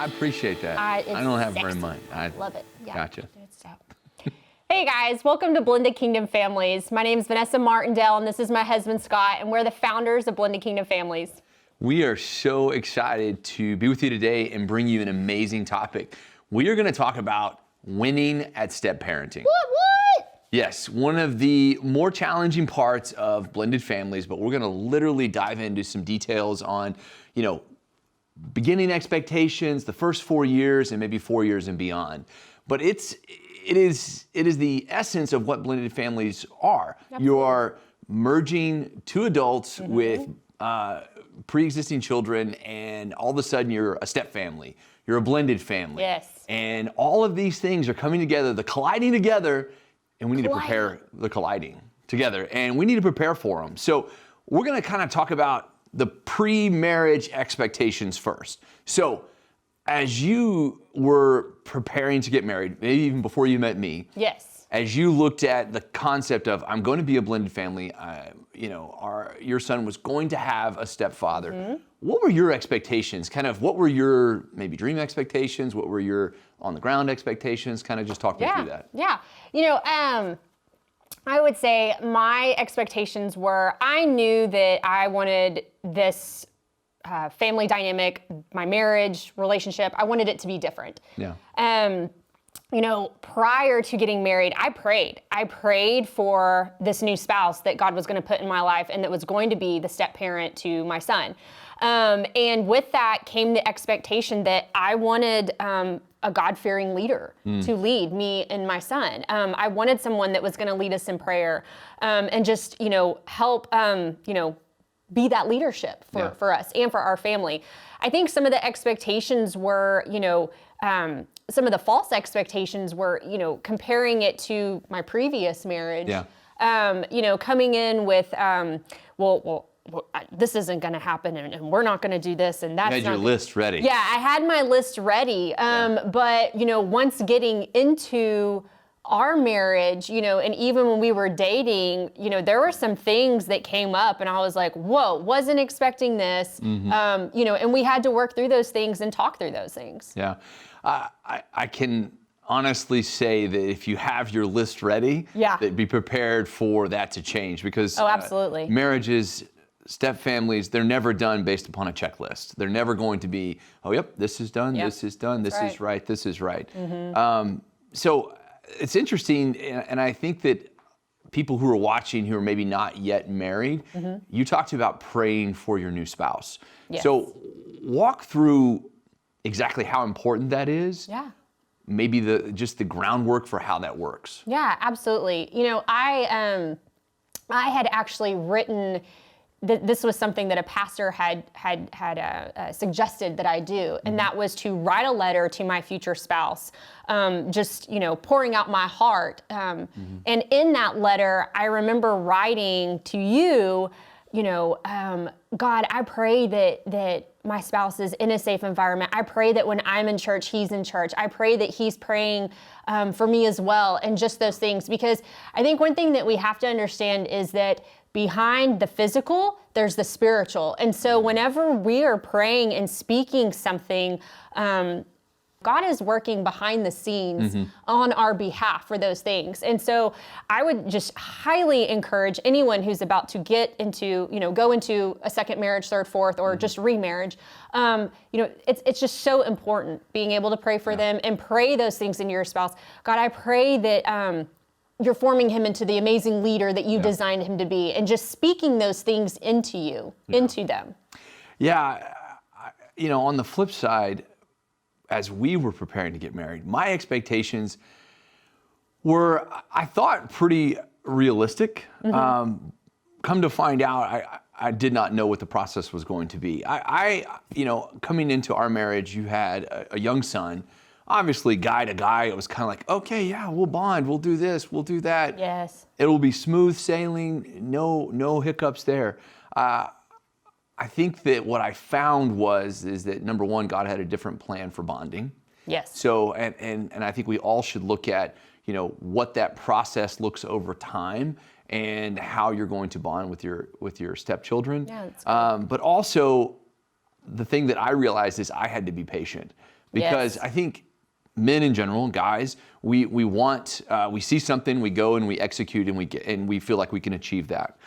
appreciate that. I don't have very much. I love it. Yeah. Gotcha. Hey guys, welcome to Blended Kingdom Families. My name is Vanessa Martindale, and this is my husband Scott, and we're the founders of Blended Kingdom Families. We are so excited to be with you today and bring you an amazing topic. We are going to talk about winning at step parenting. What? Yes, one of the more challenging parts of blended families, but we're going to literally dive into some details on, beginning expectations, the first 4 years, and maybe 4 years and beyond. But it is the essence of what blended families are. Absolutely. You are merging two adults with pre-existing children, and all of a sudden you're a step family. You're a blended family. Yes. And all of these things are coming together, the colliding together, and we need to prepare the colliding together, and we need to prepare for them. So we're going to kind of talk about the pre-marriage expectations first. So as you were preparing to get married, maybe even before you met me, yes, as you looked at the concept of, I'm going to be a blended family, your son was going to have a stepfather. What were your expectations? What were your maybe dream expectations? What were your on the ground expectations? Kind of just talk me through that. Yeah. I would say my expectations were, I knew that I wanted this family dynamic, my marriage, relationship, I wanted it to be different. Yeah. Prior to getting married, I prayed for this new spouse that God was going to put in my life and that was going to be the step parent to my son. And with that came the expectation that I wanted a God-fearing leader to lead me and my son. I wanted someone that was going to lead us in prayer and just, help, be that leadership for us and for our family. I think some of the expectations were, some of the false expectations were, comparing it to my previous marriage. Yeah. Coming in with, this isn't going to happen, and we're not going to do this, and that's you had your list ready. Yeah, I had my list ready. But once getting into our marriage, and even when we were dating, there were some things that came up, and I was like, whoa, wasn't expecting this. And we had to work through those things and talk through those things. Yeah. I can honestly say that if you have your list ready, that be prepared for that to change, because absolutely. Marriages, step families, they're never done based upon a checklist. They're never going to be, this is done, this is done, this is right, this is right. So it's interesting, and I think that people who are watching who are maybe not yet married, you talked about praying for your new spouse. Yes. So walk through exactly how important that is. Yeah. Maybe just the groundwork for how that works. Yeah, absolutely. I had actually written. This was something that a pastor had suggested that I do, and that was to write a letter to my future spouse, just pouring out my heart. And in that letter, I remember writing to you, God, I pray that my spouse is in a safe environment. I pray that when I'm in church, he's in church. I pray that he's praying for me as well, and just those things. Because I think one thing that we have to understand is that behind the physical, there's the spiritual. And so whenever we are praying and speaking something, God is working behind the scenes on our behalf for those things. And so I would just highly encourage anyone who's about to get into, go into a second marriage, third, fourth, or just remarriage. It's just so important being able to pray for them and pray those things into your spouse. God, I pray that you're forming him into the amazing leader that you designed him to be, and just speaking those things into you, into them. Yeah. On the flip side, as we were preparing to get married, my expectations were, I thought, pretty realistic. Come to find out, I did not know what the process was going to be. Coming into our marriage, you had a young son. Obviously, guy to guy, it was kind of like, okay, yeah, we'll bond, we'll do this, we'll do that. Yes. It'll be smooth sailing, no hiccups there. I think that what I found is that, number one, God had a different plan for bonding. Yes. So, and I think we all should look at, what that process looks over time and how you're going to bond with your stepchildren. Yeah, that's good. But also, the thing that I realized is I had to be patient. Because Yes. I think men in general, guys, we want, we see something, we go and we execute, and we feel like we can achieve that.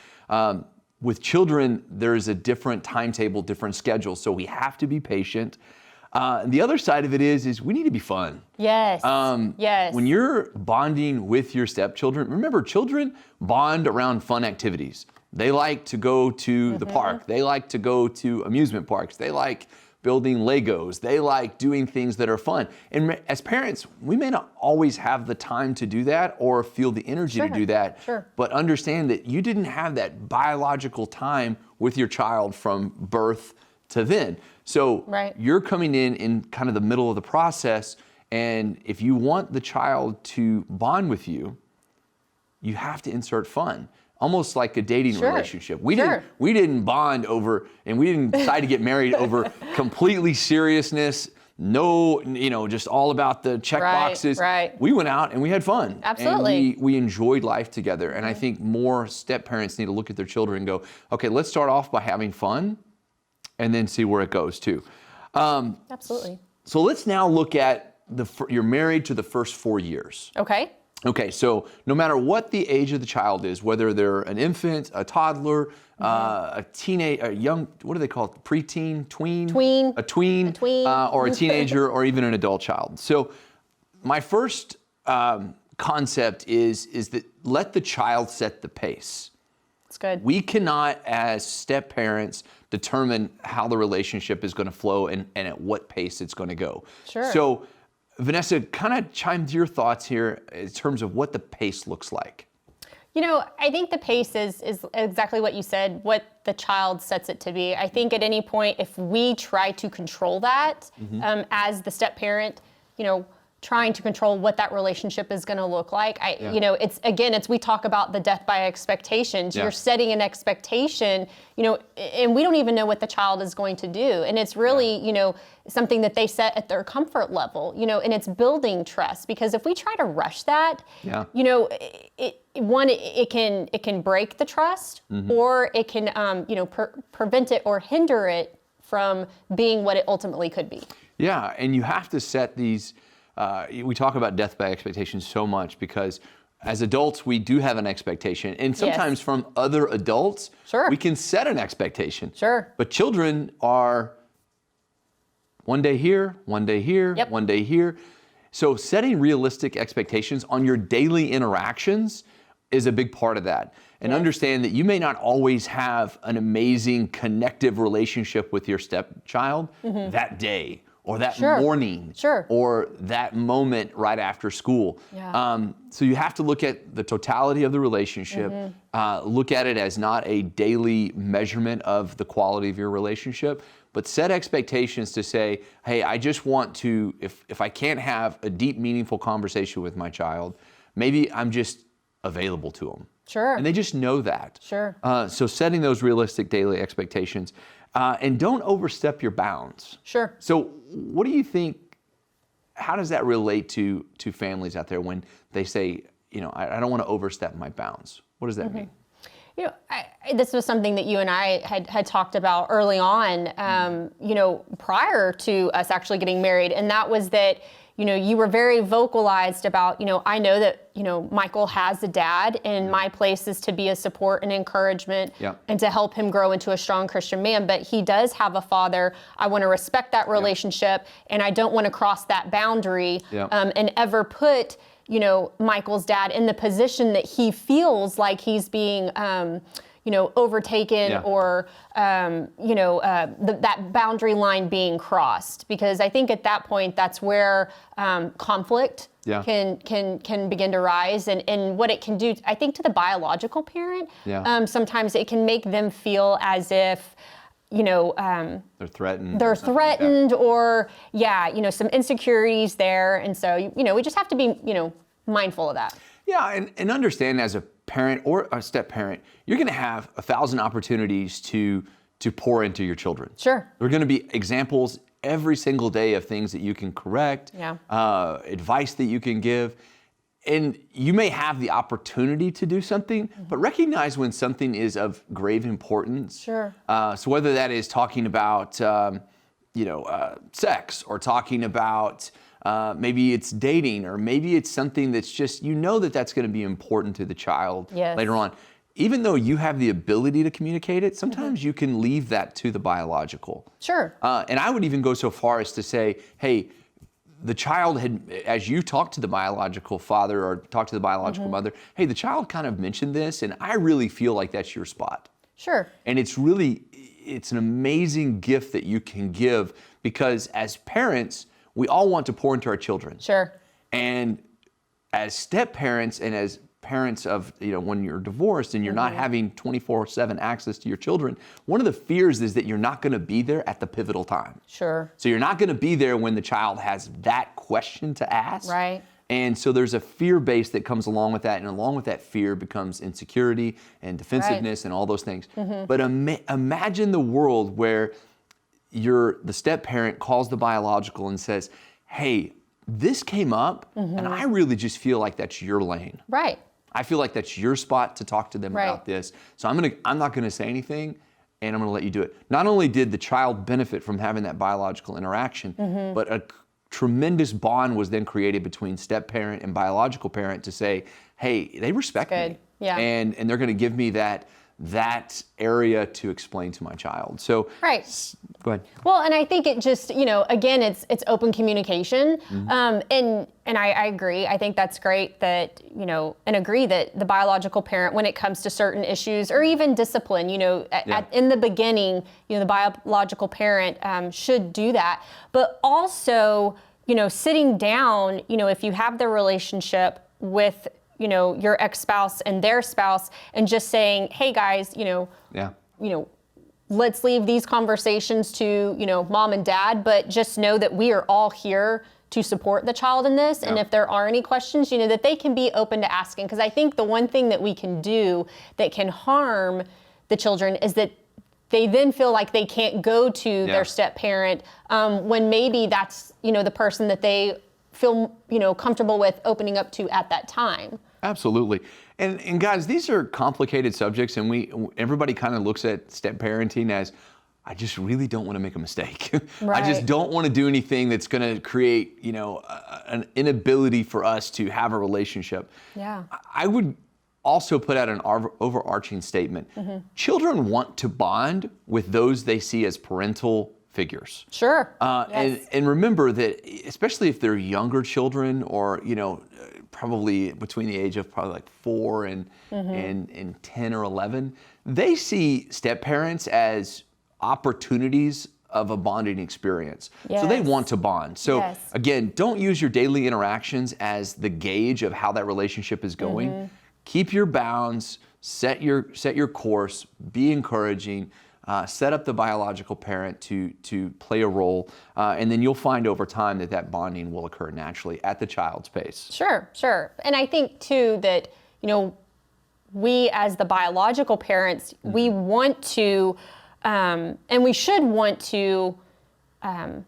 With children, there's a different timetable, different schedule, so we have to be patient. And the other side of it is we need to be fun. Yes. Yes. When you're bonding with your stepchildren, remember, children bond around fun activities. They like to go to the park. They like to go to amusement parks. They like building Legos. They like doing things that are fun. And as parents, we may not always have the time to do that or feel the energy to do that. Sure. But understand that you didn't have that biological time with your child from birth to then. So you're coming in kind of the middle of the process. And if you want the child to bond with you, you have to insert fun. Almost like a dating relationship. We didn't bond over, and we didn't decide to get married over completely seriousness. No, just all about the check boxes. Right. We went out and we had fun. Absolutely. And we enjoyed life together. And I think more step parents need to look at their children and go, okay, let's start off by having fun, and then see where it goes too. Absolutely. So let's now look at you're married to the first 4 years. Okay, so no matter what the age of the child is, whether they're an infant, a toddler, a teenage, a young, what do they call it? Preteen, tween? A tween. Or a teenager, or even an adult child. So my first concept is that let the child set the pace. That's good. We cannot, as step parents, determine how the relationship is going to flow and at what pace it's going to go. Sure. So Vanessa, kind of chime to your thoughts here in terms of what the pace looks like. I think the pace is exactly what you said, what the child sets it to be. I think at any point, if we try to control that as the step parent, trying to control what that relationship is going to look like. We talk about the death by expectations. You're setting an expectation, and we don't even know what the child is going to do. And it's really, something that they set at their comfort level, and it's building trust. Because if we try to rush that, it can break the trust, or it can, prevent it or hinder it from being what it ultimately could be. Yeah, and you have to set these. We talk about death by expectation so much because as adults, we do have an expectation. And sometimes from other adults, we can set an expectation. But children are one day here, one day here, one day here. So setting realistic expectations on your daily interactions is a big part of that. And understand that you may not always have an amazing connective relationship with your stepchild that day, or that morning, or that moment right after school. So you have to look at the totality of the relationship, look at it as not a daily measurement of the quality of your relationship, but set expectations to say, hey, I just want to, if I can't have a deep, meaningful conversation with my child, maybe I'm just available to them. And they just know that. So setting those realistic daily expectations. And don't overstep your bounds. So what do you think, how does that relate to families out there when they say, I don't want to overstep my bounds? What does that mean? This was something that you and I had talked about early on, prior to us actually getting married. And that was that, you were very vocalized about, I know that, Michael has a dad, and my place is to be a support and encouragement and to help him grow into a strong Christian man. But he does have a father. I want to respect that relationship, and I don't want to cross that boundary and ever put, Michael's dad in the position that he feels like he's being overtaken or, that boundary line being crossed. Because I think at that point, that's where conflict can begin to rise. And what it can do, I think, to the biological parent, sometimes it can make them feel as if, they're threatened or some insecurities there. And so, we just have to be, mindful of that. Yeah, and understand as a parent or a step parent, you're going to have 1,000 opportunities to pour into your children. There are going to be examples every single day of things that you can correct, advice that you can give. And you may have the opportunity to do something, but recognize when something is of grave importance. So whether that is talking about sex, or talking about maybe it's dating, or maybe it's something that's just, that's going to be important to the child Yes. later on. Even though you have the ability to communicate it, sometimes you can leave that to the biological. Sure. And I would even go so far as to say, hey, the child had, as you talk to the biological father or talk to the biological mother, hey, the child kind of mentioned this, and I really feel like that's your spot. Sure. And it's an amazing gift that you can give, because as parents, we all want to pour into our children. Sure. And as step parents and as parents of, when you're divorced and you're not having 24/7 access to your children, one of the fears is that you're not going to be there at the pivotal time. Sure. So you're not going to be there when the child has that question to ask. Right. And so there's a fear base that comes along with that, and along with that fear becomes insecurity and defensiveness and all those things. But imagine the world where the step parent calls the biological and says, hey, this came up and I really just feel like that's your lane. Right. I feel like that's your spot to talk to them about this. So I'm not going to say anything, and I'm going to let you do it. Not only did the child benefit from having that biological interaction, but a tremendous bond was then created between step parent and biological parent to say, hey, they respect me. Yeah. And they're going to give me that area to explain to my child. So go ahead. Well, and I think it just, again, it's open communication. And I agree. I think that's great that, and agree that the biological parent, when it comes to certain issues or even discipline, in the beginning, the biological parent should do that. But also, sitting down, if you have the relationship with your ex-spouse and their spouse, and just saying, hey guys, let's leave these conversations to, mom and dad, but just know that we are all here to support the child in this. And if there are any questions, that they can be open to asking. Because I think the one thing that we can do that can harm the children is that they then feel like they can't go to their step parent when maybe that's, the person that they feel, comfortable with opening up to at that time. Absolutely. And guys, these are complicated subjects, and everybody kind of looks at step parenting as, I just really don't want to make a mistake. Right. I just don't want to do anything that's going to create, an inability for us to have a relationship. Yeah. I would also put out an overarching statement. Children want to bond with those they see as parental figures. Sure. Yes. And remember that, especially if they're younger children, or probably between the age of probably like 4 and 10 or 11, they see step parents as opportunities of a bonding experience. So they want to bond. So again, don't use your daily interactions as the gauge of how that relationship is going. Keep your bounds, set your course, be encouraging. Set up the biological parent to play a role, and then you'll find over time that bonding will occur naturally at the child's pace. Sure. And I think too that, we as the biological parents, we want to, and we should want to have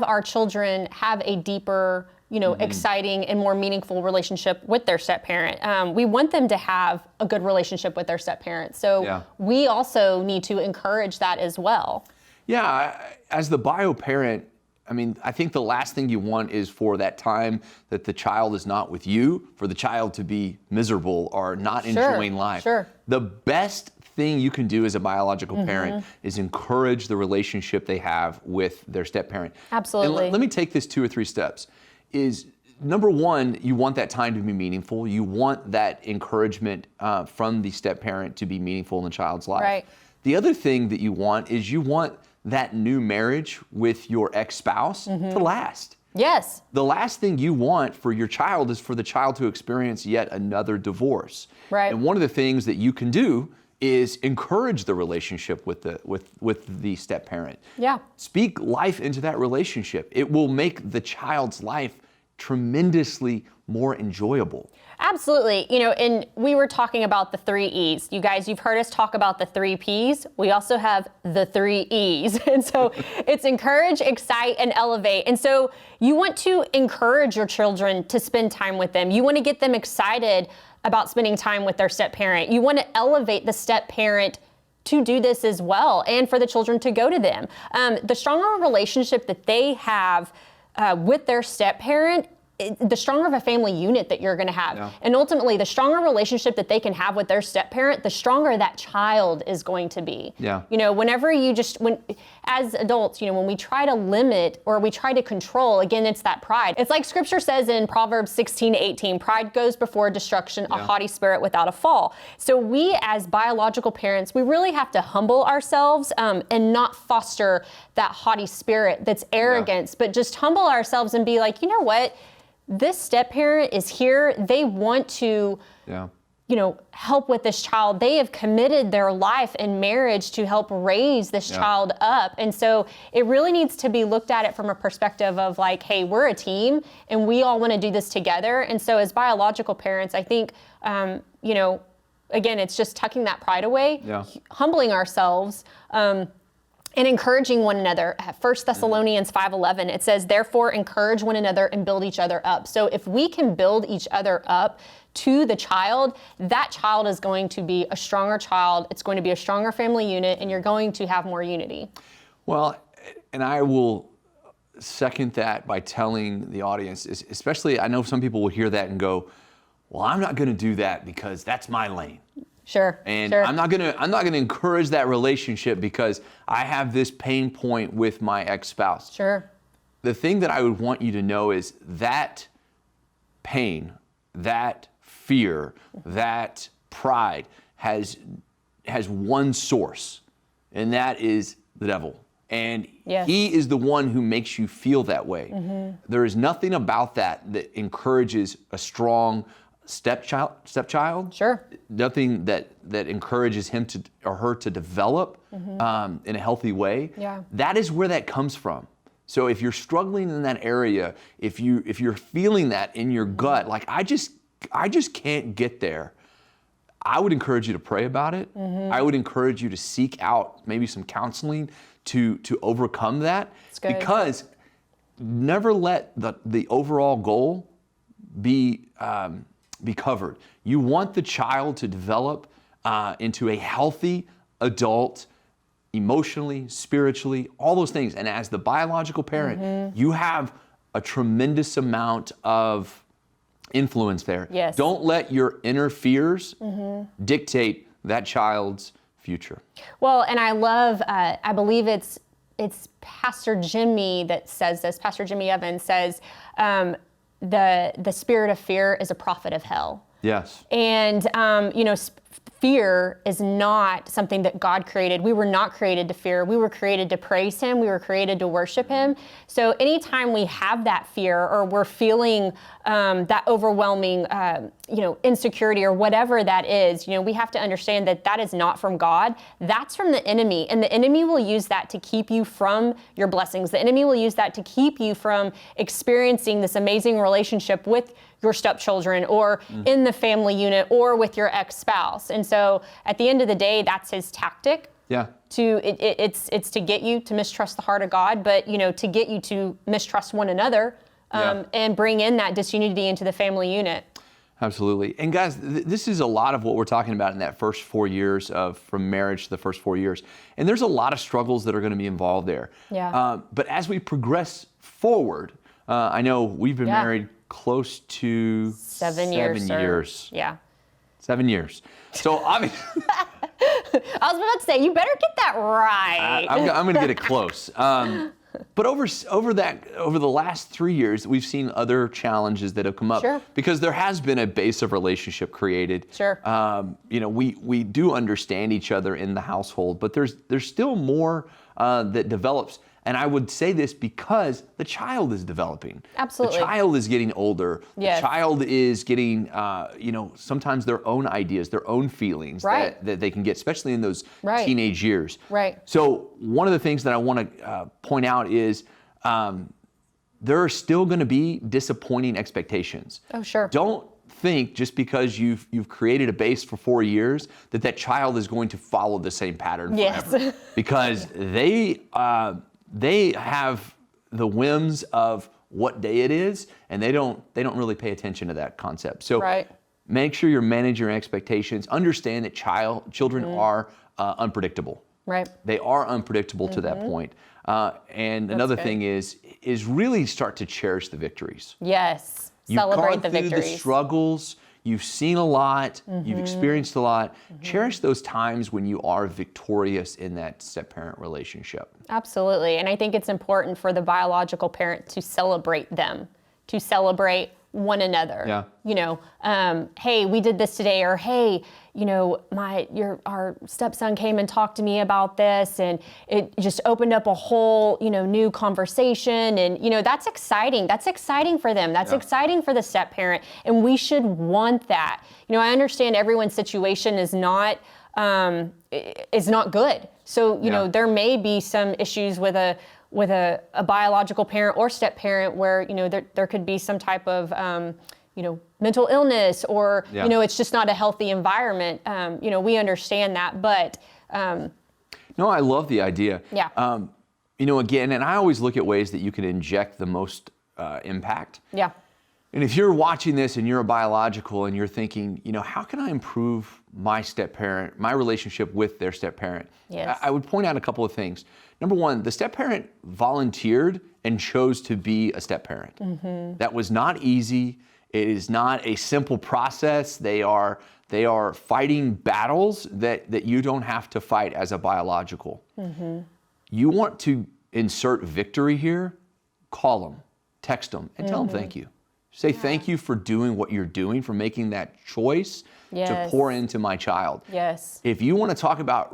our children have a deeper, exciting and more meaningful relationship with their step parent. We want them to have a good relationship with their step parent. So we also need to encourage that as well. Yeah, as the bio parent, I think the last thing you want is for that time that the child is not with you, for the child to be miserable or not enjoying life. Sure. The best thing you can do as a biological parent is encourage the relationship they have with their step parent. Absolutely. And let me take this 2 or 3 steps. Is number one, you want that time to be meaningful. You want that encouragement from the step parent to be meaningful in the child's life. Right. The other thing that you want is that new marriage with your ex-spouse to last. Yes. The last thing you want for your child is for the child to experience yet another divorce. Right. And one of the things that you can do is encourage the relationship with the step parent. Yeah. Speak life into that relationship. It will make the child's life tremendously more enjoyable. Absolutely. And we were talking about the 3 E's. You guys, you've heard us talk about the 3 P's. We also have the 3 E's. And so it's encourage, excite, and elevate. And so you want to encourage your children to spend time with them. You want to get them excited about spending time with their step parent. You want to elevate the step parent to do this as well, and for the children to go to them. The stronger relationship that they have with their step parent, the stronger of a family unit that you're going to have. Yeah. And ultimately, the stronger relationship that they can have with their step parent, the stronger that child is going to be. Yeah. Whenever as adults, when we try to limit or we try to control, again, it's that pride. It's like scripture says in Proverbs 16:18, pride goes before destruction, a haughty spirit without a fall. So we as biological parents, we really have to humble ourselves and not foster that haughty spirit that's arrogance, but just humble ourselves and be like, you know what? This step parent is here. They want to, help with this child. They have committed their life and marriage to help raise this child up. And so it really needs to be looked at it from a perspective of like, hey, we're a team and we all want to do this together. And so as biological parents, I think, again, it's just tucking that pride away, humbling ourselves, and encouraging one another. 1 Thessalonians 5:11, it says, therefore, encourage one another and build each other up. So if we can build each other up to the child, that child is going to be a stronger child. It's going to be a stronger family unit, and you're going to have more unity. Well, and I will second that by telling the audience, especially I know some people will hear that and go, well, I'm not going to do that because that's my lane. Sure. And I'm not gonna encourage that relationship because I have this pain point with my ex-spouse. Sure. The thing that I would want you to know is that pain, that fear, that pride has one source, and that is the devil. And he is the one who makes you feel that way. Mm-hmm. There is nothing about that encourages a strong stepchild. Sure. Nothing that encourages him or her to develop in a healthy way. Yeah. That is where that comes from. So if you're struggling in that area, if you're feeling that in your gut, like I just can't get there, I would encourage you to pray about it. Mm-hmm. I would encourage you to seek out maybe some counseling to overcome that. That's good. Because never let the overall goal be covered. You want the child to develop into a healthy adult, emotionally, spiritually, all those things. And as the biological parent, you have a tremendous amount of influence there. Yes. Don't let your inner fears dictate that child's future. Well, and I love, I believe it's Pastor Jimmy that says this. Pastor Jimmy Evans says, the spirit of fear is a prophet of hell. Yes. And, fear is not something that God created. We were not created to fear. We were created to praise Him. We were created to worship Him. So anytime we have that fear or we're feeling that overwhelming, insecurity or whatever that is, we have to understand that that is not from God. That's from the enemy. And the enemy will use that to keep you from your blessings. The enemy will use that to keep you from experiencing this amazing relationship with your stepchildren or in the family unit or with your ex-spouse. And so at the end of the day, that's his tactic. Yeah. It's to get you to mistrust the heart of God, but to get you to mistrust one another and bring in that disunity into the family unit. Absolutely. And guys, this is a lot of what we're talking about in that first 4 years from marriage to the first 4 years. And there's a lot of struggles that are going to be involved there. Yeah. But as we progress forward, I know we've been married close to 7 years. Yeah. 7 years. So obviously, I was about to say, you better get that right. I'm going to get it close. But over the last 3 years, we've seen other challenges that have come up. Sure. Because there has been a base of relationship created. Sure. We do understand each other in the household, but there's still more that develops. And I would say this because the child is developing. Absolutely. The child is getting older. Yes. The child is getting, sometimes their own ideas, their own feelings that they can get, especially in those teenage years. Right. So one of the things that I want to point out is there are still going to be disappointing expectations. Oh, sure. Don't think just because you've created a base for 4 years that child is going to follow the same pattern forever. Yes. Because they have the whims of what day it is, and they don't really pay attention to that concept. So make sure you're managing your expectations. Understand that children are unpredictable. Right. They are unpredictable to that point. And another thing is really start to cherish the victories. Yes. You've Celebrate gone the through victories. the struggles. You've seen a lot. You've experienced a lot. Cherish those times when you are victorious in that step-parent relationship. Absolutely. And I think it's important for the biological parent to celebrate them, to celebrate one another. Yeah. You know, hey, we did this today, or hey, you know, our stepson came and talked to me about this, and it just opened up a whole, you know, new conversation. And, you know, that's exciting. That's exciting for them. That's exciting for the step parent. And we should want that. You know, I understand everyone's situation is not good. So, you know, there may be some issues with a biological parent or step parent where, you know, there could be some type of, you know, mental illness, or, you know, it's just not a healthy environment. You know, we understand that, but. No, I love the idea. Yeah. You know, again, and I always look at ways that you can inject the most impact. Yeah. And if you're watching this and you're a biological and you're thinking, you know, how can I improve my step-parent, my relationship with their step-parent? Yes. I would point out a couple of things. Number one, the step-parent volunteered and chose to be a step-parent. That was not easy. It is not a simple process. They are fighting battles that you don't have to fight as a biological. You want to insert victory here, call them, text them, and tell them thank you. Say thank you for doing what you're doing, for making that choice to pour into my child. Yes. If you want to talk about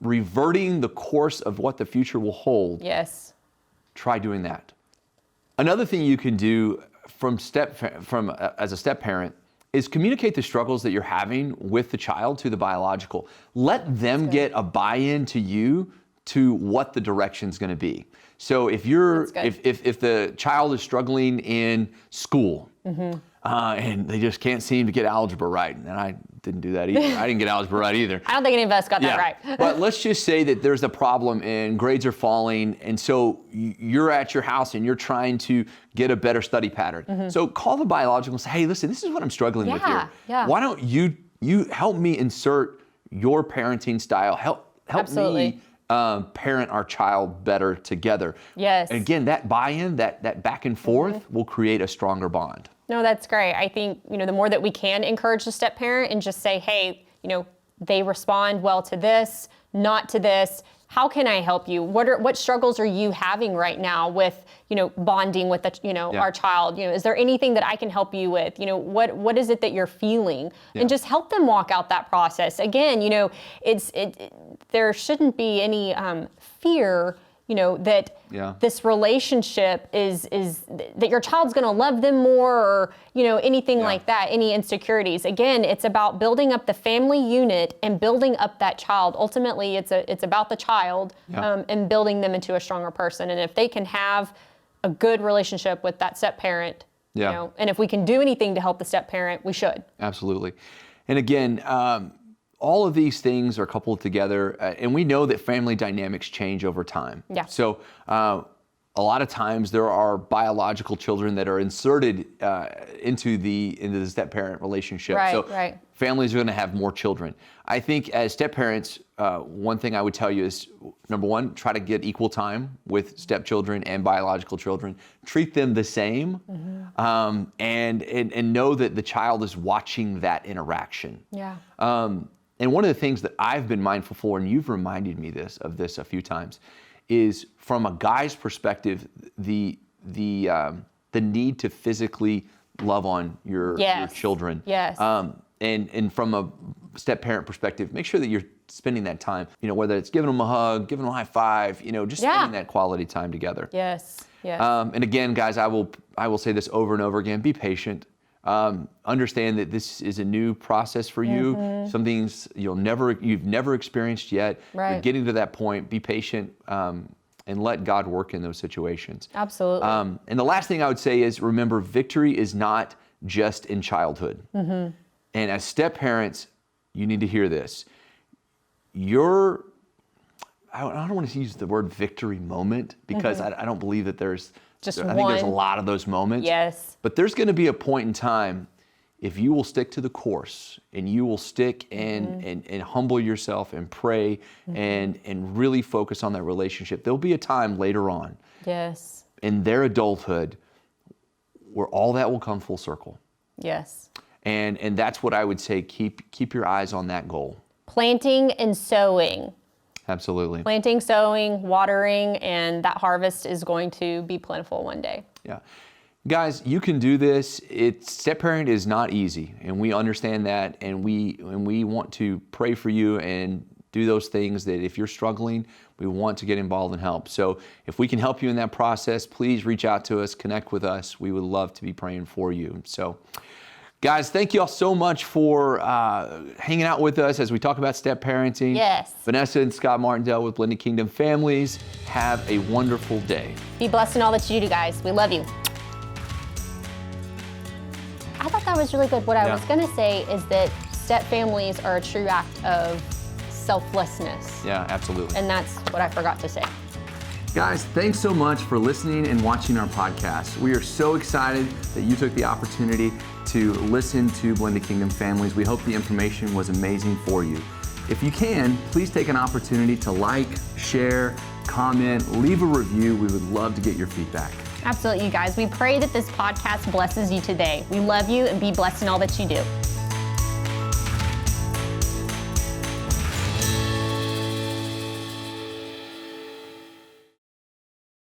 reverting the course of what the future will hold, Yes. try doing that. Another thing you can do as a step parent is communicate the struggles that you're having with the child to the biological. Let them get a buy-in to you to what the direction's going to be. So if the child is struggling in school and they just can't seem to get algebra right, and I didn't do that either. I didn't get algebra right either. I don't think any of us got that right. But let's just say that there's a problem and grades are falling, and so you're at your house and you're trying to get a better study pattern. So call the biological and say, hey, listen, this is what I'm struggling with here. Yeah. Why don't you help me insert your parenting style? Help me parent our child better together. Yes. And again, that buy-in, that back and forth will create a stronger bond. No, that's great. I think, you know, the more that we can encourage the step parent and just say, hey, you know, they respond well to this, not to this. How can I help you? What struggles are you having right now with, you know, bonding with our child? You know, is there anything that I can help you with? You know, what is it that you're feeling? And just help them walk out that process. Again, you know, there shouldn't be any fear, you know, that this relationship is that your child's going to love them more, or, you know, anything like that, any insecurities. Again, it's about building up the family unit and building up that child. Ultimately, it's about the child and building them into a stronger person. And if they can have a good relationship with that step parent, you know, and if we can do anything to help the step parent, we should. Absolutely. And again, all of these things are coupled together, and we know that family dynamics change over time. Yeah. So a lot of times there are biological children that are inserted into the step-parent relationship. Right. Families are going to have more children. I think as step-parents, one thing I would tell you is, number one, try to get equal time with stepchildren and biological children. Treat them the same, and know that the child is watching that interaction. Yeah. And one of the things that I've been mindful for, and you've reminded me of this a few times, is from a guy's perspective, the need to physically love on your children. Yes. And from a step-parent perspective, make sure that you're spending that time, you know, whether it's giving them a hug, giving them a high five, you know, just spending that quality time together. Yes. And again, guys, I will say this over and over again, be patient. Understand that this is a new process for you. Some things you've never experienced yet. Right. You're getting to that point. Be patient and let God work in those situations. Absolutely. And the last thing I would say is, remember, victory is not just in childhood. And as step parents, you need to hear this. I don't want to use the word victory moment, because I don't believe that there's I think there's a lot of those moments. Yes. But there's going to be a point in time if you will stick to the course and you will stick and humble yourself and pray and really focus on that relationship, there'll be a time later on Yes. in their adulthood where all that will come full circle. Yes. And that's what I would say, keep your eyes on that goal. Planting and sowing. Absolutely. Planting, sowing, watering, and that harvest is going to be plentiful one day. Yeah. Guys, you can do this. Step parent is not easy, and we understand that, and we want to pray for you and do those things that if you're struggling, we want to get involved and help. So if we can help you in that process, please reach out to us, connect with us. We would love to be praying for you. So guys, thank you all so much for hanging out with us as we talk about step parenting. Yes. Vanessa and Scott Martindale with Blended Kingdom Families. Have a wonderful day. Be blessed in all that you do, guys. We love you. I thought that was really good. What I was going to say is that step families are a true act of selflessness. Yeah, absolutely. And that's what I forgot to say. Guys, thanks so much for listening and watching our podcast. We are so excited that you took the opportunity to listen to Blended Kingdom Families. We hope the information was amazing for you. If you can, please take an opportunity to like, share, comment, leave a review. We would love to get your feedback. Absolutely, you guys. We pray that this podcast blesses you today. We love you and be blessed in all that you do.